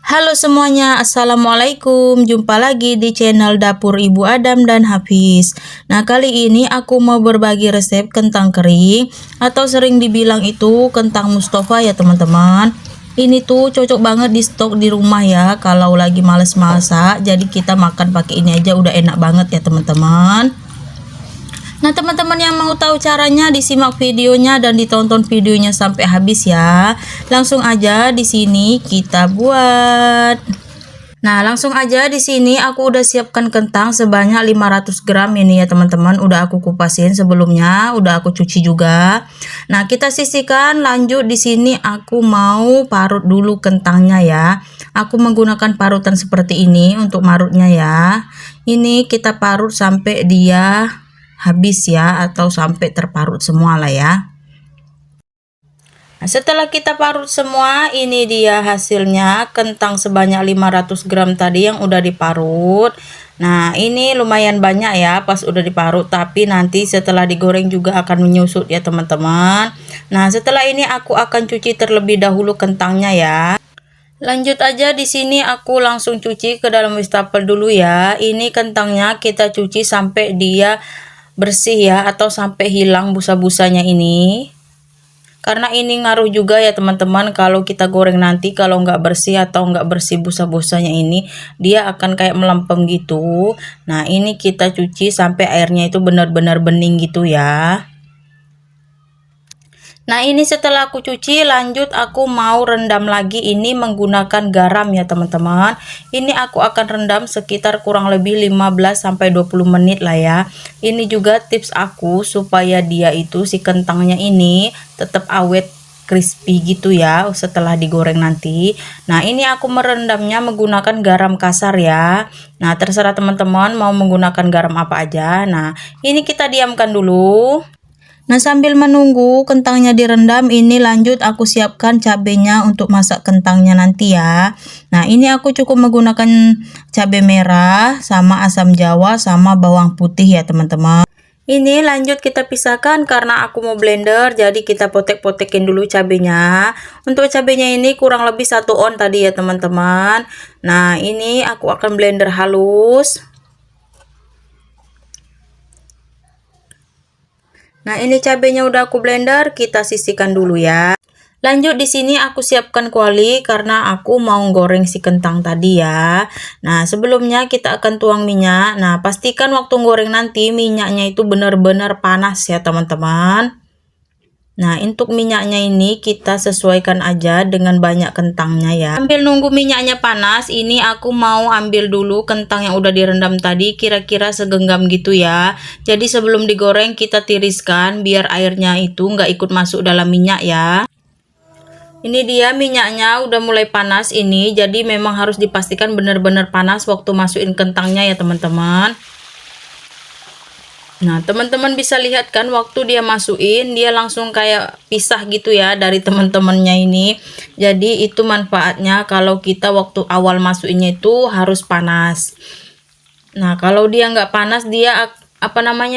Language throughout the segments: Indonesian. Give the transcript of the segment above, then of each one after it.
Halo semuanya, Assalamualaikum. Jumpa lagi di channel Dapur Ibu Adam dan Hafiz. Nah, kali ini aku mau berbagi resep kentang kering atau sering dibilang itu kentang Mustafa ya teman-teman. Ini tuh cocok banget di stok di rumah ya kalau lagi males masak. Jadi kita makan pakai ini aja udah enak banget ya teman-teman. Nah, teman-teman yang mau tahu caranya disimak videonya dan ditonton videonya sampai habis ya. Langsung aja di sini kita buat. Nah, langsung aja di sini aku udah siapkan kentang sebanyak 500 gram ini ya teman-teman. Udah aku kupasin sebelumnya, udah aku cuci juga. Nah, kita sisihkan. Lanjut di sini aku mau parut dulu kentangnya ya. Aku menggunakan parutan seperti ini untuk marutnya ya. Ini kita parut sampai dia habis ya, atau sampai terparut semua lah ya. Nah, setelah kita parut semua, ini dia hasilnya kentang sebanyak 500 gram tadi yang udah diparut. Nah, ini lumayan banyak ya pas udah diparut, tapi nanti setelah digoreng juga akan menyusut ya teman-teman. Nah, setelah ini aku akan cuci terlebih dahulu kentangnya ya. Lanjut aja di sini aku langsung cuci ke dalam wastafel dulu ya. Ini kentangnya kita cuci sampai dia bersih ya, atau sampai hilang busa-busanya ini, karena ini ngaruh juga ya teman-teman. Kalau kita goreng nanti kalau nggak bersih atau nggak bersih busa-busanya ini, dia akan kayak melempem gitu. Nah, ini kita cuci sampai airnya itu benar-benar bening gitu ya. Nah, ini setelah aku cuci, lanjut aku mau rendam lagi ini menggunakan garam ya teman-teman. Ini aku akan rendam sekitar kurang lebih 15-20 menit lah ya. Ini juga tips aku supaya dia itu si kentangnya ini tetap awet crispy gitu ya setelah digoreng nanti. Nah, ini aku merendamnya menggunakan garam kasar ya. Nah, terserah teman-teman mau menggunakan garam apa aja. Nah, ini kita diamkan dulu. Nah, sambil menunggu kentangnya direndam, ini lanjut aku siapkan cabenya untuk masak kentangnya nanti ya. Nah, ini aku cukup menggunakan cabai merah sama asam jawa sama bawang putih ya teman-teman. Ini lanjut kita pisahkan karena aku mau blender, jadi kita potek-potekin dulu cabenya. Untuk cabenya ini kurang lebih 1 on tadi ya teman-teman. Nah, ini aku akan blender halus. Nah, ini cabenya udah aku blender, kita sisihkan dulu ya. Lanjut di sini aku siapkan kuali karena aku mau goreng si kentang tadi ya. Nah, sebelumnya kita akan tuang minyak. Nah, pastikan waktu goreng nanti minyaknya itu benar-benar panas ya, teman-teman. Nah, untuk minyaknya ini kita sesuaikan aja dengan banyak kentangnya ya. Sambil nunggu minyaknya panas, ini aku mau ambil dulu kentang yang udah direndam tadi, kira-kira segenggam gitu ya. Jadi sebelum digoreng kita tiriskan biar airnya itu nggak ikut masuk dalam minyak ya. Ini dia minyaknya udah mulai panas ini, jadi memang harus dipastikan benar-benar panas waktu masukin kentangnya ya teman-teman. Nah, teman-teman bisa lihat kan waktu dia masukin, dia langsung kayak pisah gitu ya dari teman-temannya ini. Jadi itu manfaatnya kalau kita waktu awal masukinnya itu harus panas. Nah, kalau dia nggak panas, dia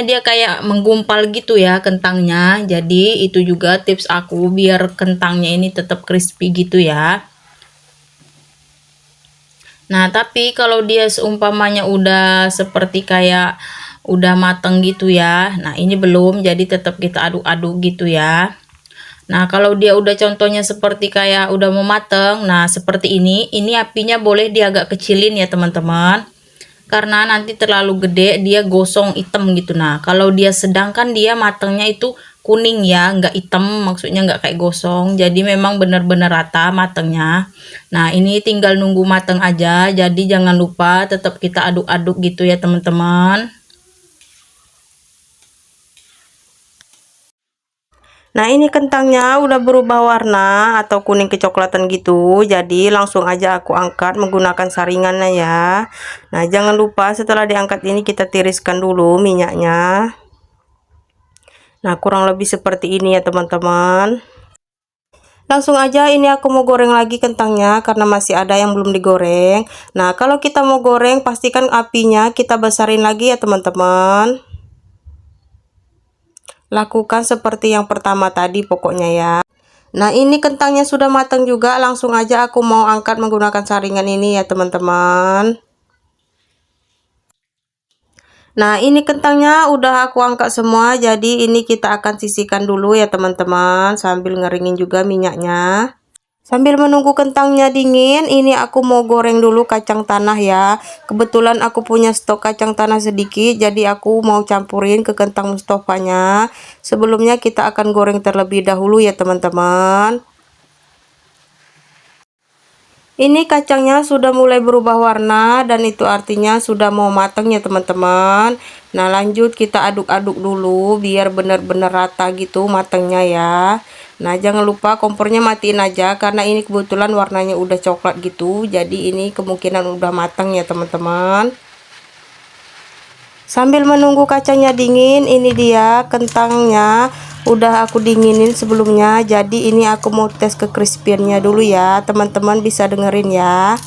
dia kayak menggumpal gitu ya kentangnya. Jadi itu juga tips aku biar kentangnya ini tetap crispy gitu ya. Nah, tapi kalau dia seumpamanya udah seperti kayak udah mateng gitu ya, nah ini belum, jadi tetap kita aduk-aduk gitu ya. Nah, kalau dia udah contohnya seperti kayak udah mau mateng, nah seperti ini apinya boleh dia agak kecilin ya teman-teman, karena nanti terlalu gede dia gosong hitam gitu. Nah, kalau dia sedang kan dia matengnya itu kuning ya, nggak hitam, maksudnya nggak kayak gosong, jadi memang benar-benar rata matengnya. Nah, ini tinggal nunggu mateng aja, jadi jangan lupa tetap kita aduk-aduk gitu ya teman-teman. Nah, ini kentangnya udah berubah warna atau kuning kecoklatan gitu. Jadi langsung aja aku angkat menggunakan saringannya ya. Nah, jangan lupa setelah diangkat ini kita tiriskan dulu minyaknya. Nah, kurang lebih seperti ini ya teman-teman. Langsung aja ini aku mau goreng lagi kentangnya karena masih ada yang belum digoreng. Nah, kalau kita mau goreng pastikan apinya kita besarin lagi ya teman-teman. Lakukan seperti yang pertama tadi pokoknya ya. Nah, ini kentangnya sudah matang juga, langsung aja aku mau angkat menggunakan saringan ini ya teman-teman. Nah, ini kentangnya udah aku angkat semua, jadi ini kita akan sisihkan dulu ya teman-teman, sambil ngeringin juga minyaknya. Sambil menunggu kentangnya dingin, ini aku mau goreng dulu kacang tanah ya. Kebetulan aku punya stok kacang tanah sedikit, jadi aku mau campurin ke kentang mustofanya. Sebelumnya kita akan goreng terlebih dahulu ya teman-teman. Ini kacangnya sudah mulai berubah warna dan itu artinya sudah mau matang ya teman-teman. Nah, lanjut kita aduk-aduk dulu biar benar-benar rata gitu matangnya ya. Nah, jangan lupa kompornya matiin aja karena ini kebetulan warnanya udah coklat gitu. Jadi ini kemungkinan udah matang ya teman-teman. Sambil menunggu kacangnya dingin, ini dia kentangnya udah aku dinginin sebelumnya. Jadi ini aku mau tes ke crispy-nya dulu ya, teman-teman bisa dengerin ya.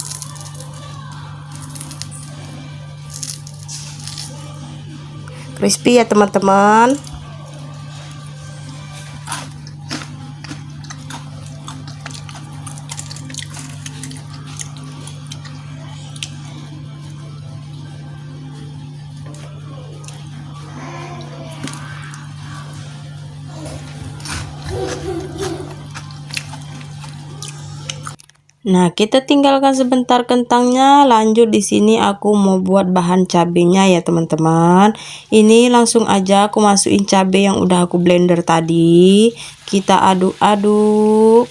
Crispy ya teman-teman. Nah, kita tinggalkan sebentar kentangnya. Lanjut di sini aku mau buat bahan cabenya ya, teman-teman. Ini langsung aja aku masukin cabai yang udah aku blender tadi. Kita aduk-aduk.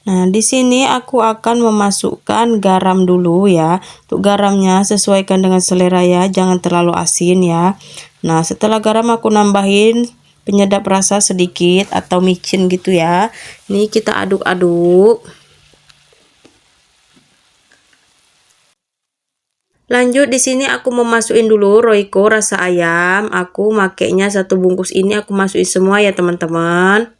Nah, di sini aku akan memasukkan garam dulu ya. Untuk garamnya sesuaikan dengan selera ya, jangan terlalu asin ya. Nah, setelah garam aku nambahin penyedap rasa sedikit atau micin gitu ya. Ini kita aduk-aduk. Lanjut di sini aku memasukin dulu Royco rasa ayam. Aku makainya 1 bungkus ini aku masukin semua ya teman-teman.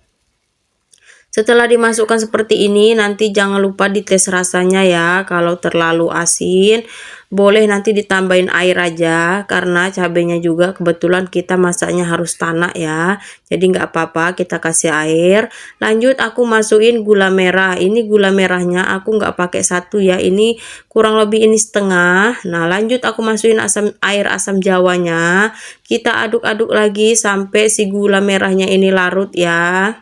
Setelah dimasukkan seperti ini, nanti jangan lupa dites rasanya ya. Kalau terlalu asin, boleh nanti ditambahin air aja. Karena cabenya juga kebetulan kita masaknya harus tanak ya. Jadi nggak apa-apa kita kasih air. Lanjut aku masukin gula merah. Ini gula merahnya aku nggak pakai 1 ya. Ini kurang lebih ini setengah. Nah, lanjut aku masukin air asam jawanya. Kita aduk-aduk lagi sampai si gula merahnya ini larut ya.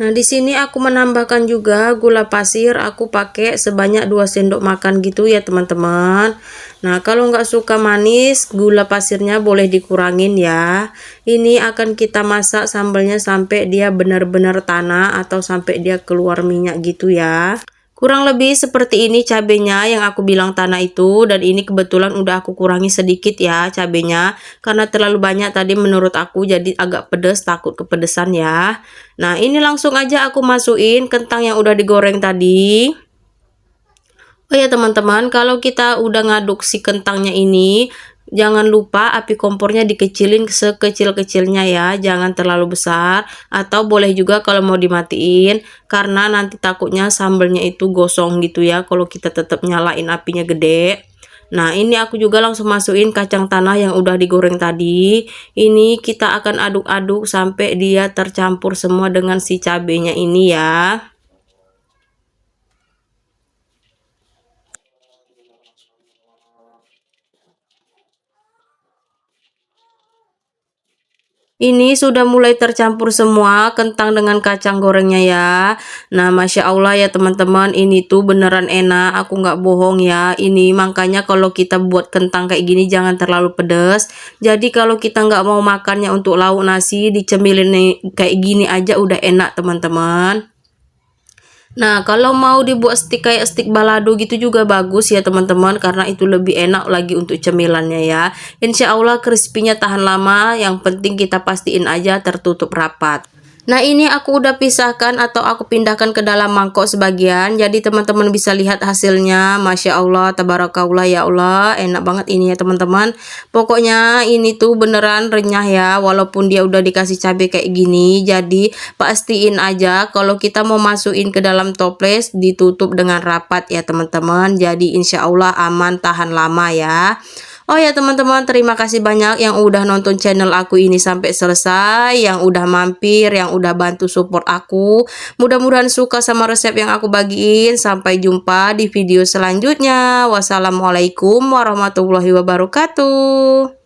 Nah, di sini aku menambahkan juga gula pasir, aku pakai sebanyak 2 sendok makan gitu ya teman-teman. Nah, kalau nggak suka manis, gula pasirnya boleh dikurangin ya. Ini akan kita masak sambalnya sampai dia benar-benar tanah atau sampai dia keluar minyak gitu ya. Kurang lebih seperti ini cabenya yang aku bilang tanah itu, dan ini kebetulan udah aku kurangi sedikit ya cabenya karena terlalu banyak tadi menurut aku, jadi agak pedes, takut kepedesan ya. Nah, ini langsung aja aku masukin kentang yang udah digoreng tadi. Oh ya teman-teman, kalau kita udah ngaduk si kentangnya ini, jangan lupa api kompornya dikecilin sekecil-kecilnya ya, jangan terlalu besar. Atau boleh juga kalau mau dimatiin, karena nanti takutnya sambelnya itu gosong gitu ya kalau kita tetap nyalain apinya gede. Nah, ini aku juga langsung masukin kacang tanah yang udah digoreng tadi. Ini kita akan aduk-aduk sampai dia tercampur semua dengan si cabenya ini ya. Ini sudah mulai tercampur semua kentang dengan kacang gorengnya ya. Nah, Masya Allah ya teman-teman, ini tuh beneran enak, aku nggak bohong ya. Ini makanya kalau kita buat kentang kayak gini jangan terlalu pedas. Jadi kalau kita nggak mau makannya untuk lauk nasi, dicemilin kayak gini aja udah enak teman-teman. Nah, kalau mau dibuat stik kayak stik balado gitu juga bagus ya teman-teman, karena itu lebih enak lagi untuk cemilannya ya. Insya Allah crispy-nya tahan lama, yang penting kita pastiin aja tertutup rapat. Nah, ini aku udah pisahkan atau aku pindahkan ke dalam mangkok sebagian. Jadi teman-teman bisa lihat hasilnya. Masya Allah, tabarakallah, ya Allah. Enak banget ini ya teman-teman. Pokoknya ini tuh beneran renyah ya. Walaupun dia udah dikasih cabai kayak gini. Jadi pastiin aja kalau kita mau masukin ke dalam toples ditutup dengan rapat ya teman-teman. Jadi insya Allah aman, tahan lama ya. Oh ya teman-teman, terima kasih banyak yang udah nonton channel aku ini sampai selesai, yang udah mampir, yang udah bantu support aku. Mudah-mudahan suka sama resep yang aku bagiin. Sampai jumpa di video selanjutnya. Wassalamualaikum warahmatullahi wabarakatuh.